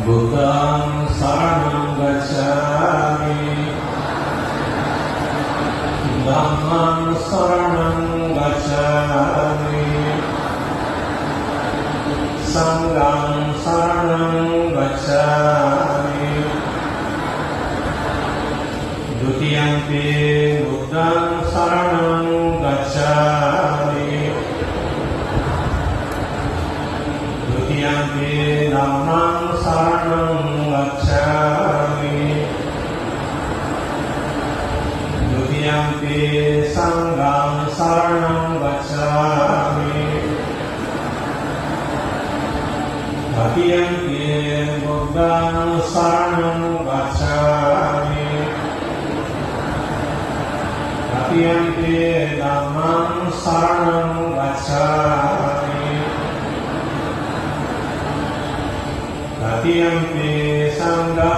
Buddhang saranam gacchami, Dhammam saranam gacchami, Sangham saranam gacchami, Dutiyampi Buddhang saranam gacchami, Dutiyampi Dhammam saranam gacchami, Dutiyampi Sangham saranam gacchami, Tatiyampi Buddhang saranam gacchami, Tatiyampi Dhammam saranam gacchami, Tatiyampi Sangham